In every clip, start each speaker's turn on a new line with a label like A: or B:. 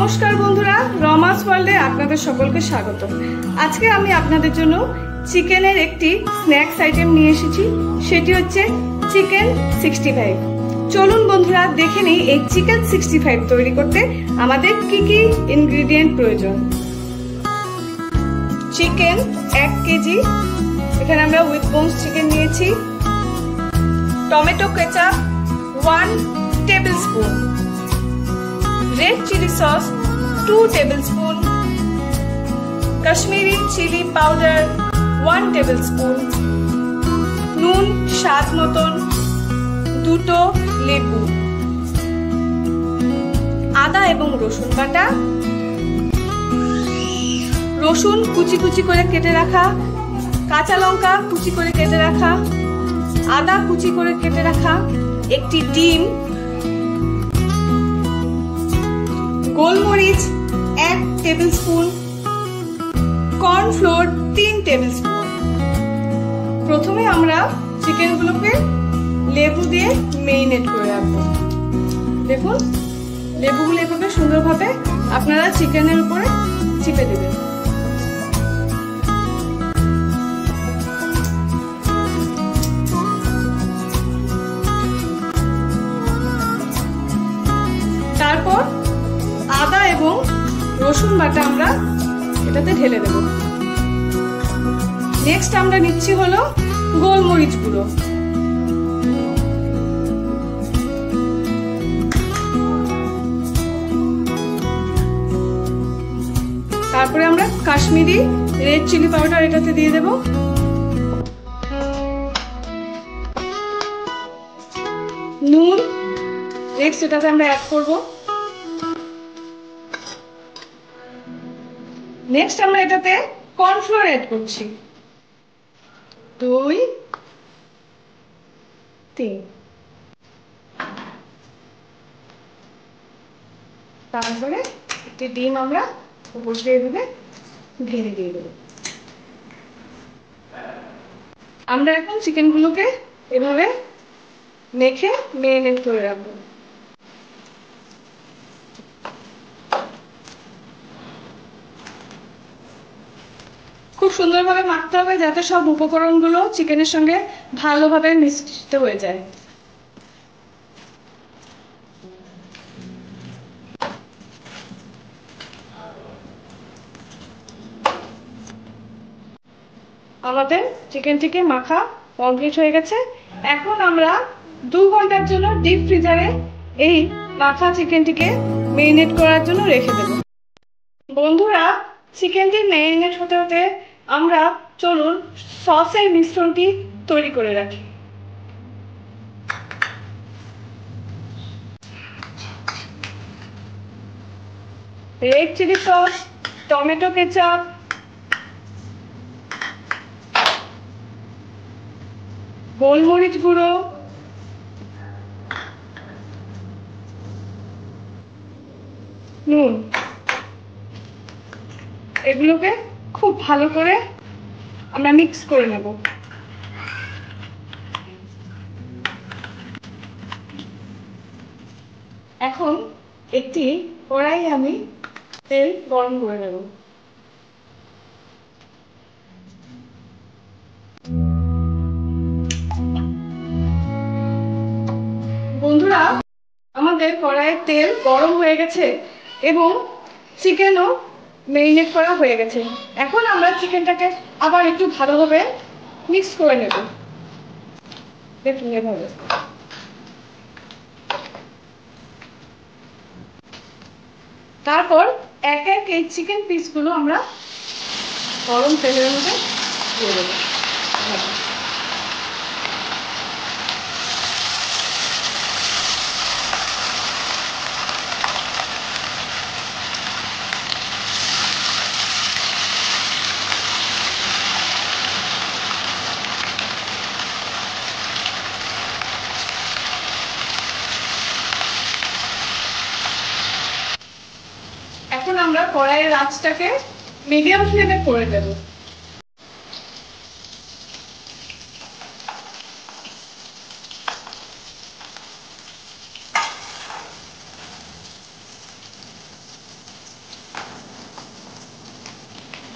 A: নমস্কার বন্ধুরা, রমাস ওয়ার্ল্ডে আপনাদের সকলকে স্বাগত। আজকে আমি আপনাদের জন্য চিকেনের একটি স্ন্যাক্স আইটেম নিয়ে এসেছি, সেটি হচ্ছে চিকেন 65। চলুন বন্ধুরা দেখে নিই এই চিকেন 65 তৈরি করতে আমাদের কি কি ইনগ্রেডিয়েন্ট প্রয়োজন। চিকেন 1 কেজি, এখানে আমরা উইথ বোনস চিকেন নিয়েছি। Tomato ketchup 1 tablespoon, red chili sauce 2 tablespoon, Kashmiri chili powder 1 tablespoon, নুন স্বাদ মতন, দুটো লেবু, আদা এবং রসুন বাটা, রসুন কুচি কুচি করে কেটে রাখা, কাঁচা লঙ্কা কুচি করে কেটে রাখা, আদা কুচি করে কেটে রাখা, একটি ডিম, গোলমরিচ 1 টেবিলস্পুন, কর্নফ্লোর 3 টেবিলস্পুন। প্রথমে আমরা চিকেনগুলোকে লেবু দিয়ে মেরিনেট করে রাখবো। দেখুন, লেবুগুলো এভাবে সুন্দরভাবে আপনারা চিকেনের উপরে চিপে দেবেন। তারপর আদা এবং রসুন বাটা আমরা এটাতে ঢেলে দেব। নেক্সট আমরা নিচ্ছি হলো গোলমরিচ গুঁড়ো, তারপরে আমরা কাশ্মীরি রেড চিলি পাউডার এটাতে দিয়ে দেব। নুন নেক্সট এটাতে আমরা অ্যাড করব। নেক্সট আমরা এটাতে কর্নফ্লোর অ্যাড করছি 2 3, তারপরে একটি ডিম আমরা উপর দিয়ে এভাবে ঢেলে দিয়ে দেবো। আমরা এখন চিকেনগুলোকে এভাবে মেখে মেরিনেট করে রাখবো। খুব সুন্দরভাবে মাখতে হবে যাতে সব উপকরণগুলো চিকেনের সঙ্গে ভালোভাবে মিশ্রিত হয়ে যায়। আমাদের চিকেনটিকে মাখা কমপ্লিট হয়ে গেছে। এখন আমরা 2 ঘন্টার জন্য ডিপ ফ্রিজারে এই মাখা চিকেনটিকে মেরিনেট করার জন্য রেখে দেব। বন্ধুরা, চিকেনটি মেরিনেট হতে হতে আমরা চলুন সসের মিশ্রণটি তৈরি করে রাখি। Red chilli sauce, tomato ketchup, গোলমরিচ গুঁড়ো, নুন, এগুলোকে খুব ভালো করে আমরা মিক্স করে নেব। এখন একটি কড়াই আমি তেল গরম করে নেব। বন্ধুরা, আমাদের কড়াইয়ের তেল গরম হয়ে গেছে এবং চিকেনও মেরিনেট করা হয়ে গেছে। এখন আমরা চিকেনটাকে আবার একটু ভালোভাবে মিক্স করে নেব। দেখুন এভাবে। তারপর এক এক এই চিকেন পিসগুলো আমরা গরম তেলের মধ্যে দিয়ে দেবো। এখন আমরা কড়াইয়ের আঁচটাকে মিডিয়াম ফ্লেমে করে দেব।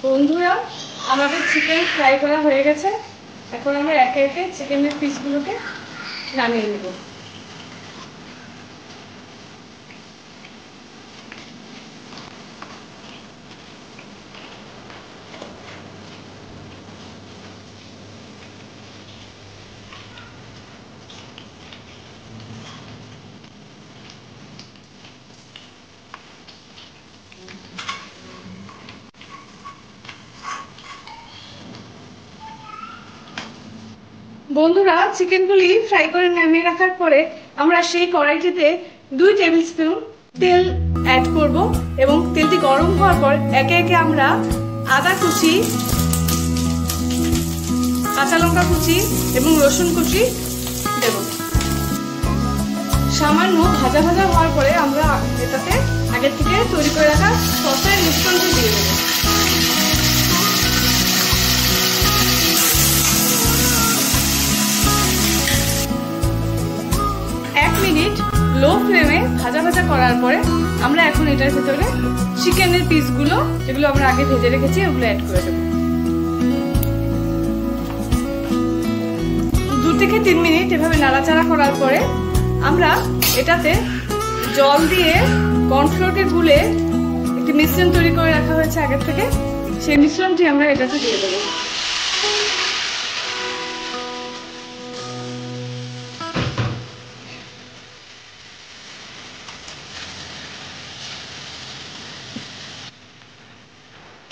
A: বন্ধুরা, আমাদের চিকেন ফ্রাই করা হয়ে গেছে। এখন আমরা একে একে চিকেনের পিসগুলোকে নামিয়ে নেব। বন্ধুরা, চিকেনগুলি ফ্রাই করে নামিয়ে রাখার পরে আমরা সেই কড়াইটিতে 2 টেবিল স্পুন তেল অ্যাড করব এবং তেলটি গরম হওয়ার পর একে একে আমরা আদা কুচি, কাঁচা লঙ্কা কুচি এবং রসুন কুচি দেব। সামান্য ভাজা ভাজা হওয়ার পরে আমরা এটাতে আগে থেকে তৈরি করে রাখা সসের মিশ্রণটি দিয়ে দেব। মিনিট লো ফ্লেমে ভাজা ভাজা করার পরে আমরা এখন এটার ভিতরে চিকেনের পিসগুলো, যেগুলো আমরা আগে ভেজে রেখেছি, ওগুলো অ্যাড করে দেব। 2 থেকে 3 মিনিট এভাবে নাড়াচাড়া করার পরে আমরা এটাতে জল দিয়ে কর্নফ্লোরকে গুলে একটি মিশ্রণ তৈরি করে রাখা হয়েছে আগের থেকে, সেই মিশ্রণটি আমরা এটাতে দিয়ে দেবো।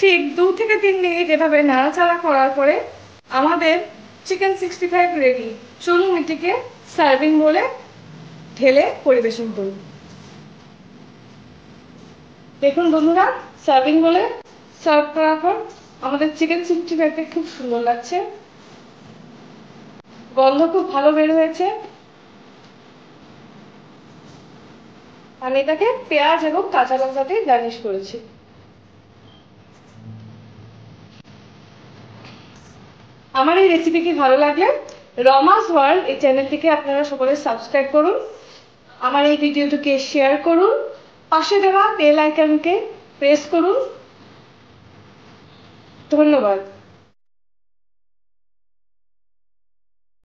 A: ঠিক 2 থেকে 3 মিনিট এভাবে নাড়াচাড়া করার পরে আমাদের চিকেন 65 রেডি। চলুন এটিকে সার্ভিং বলে ঢেলে পরিবেশন করুন। দেখুন বন্ধুরা, সার্ভিং বলে সার্ভ করার পর আমাদের চিকেন 65 খুব সুন্দর লাগছে, গন্ধ খুব ভালো বের হয়েছে। আমি এটাকে পেঁয়াজ এবং কাঁচা লঙ্কা দিয়ে গার্নিশ করেছি। আমার এই রেসিপিটি ভালো লাগলে রমাস ওয়ার্ল্ড এই চ্যানেলটিকে আপনারা সকলে সাবস্ক্রাইব করুন, আমার এই ভিডিওটিকে শেয়ার করুন, পাশে দেওয়া বেল আইকনকে প্রেস করুন। ধন্যবাদ।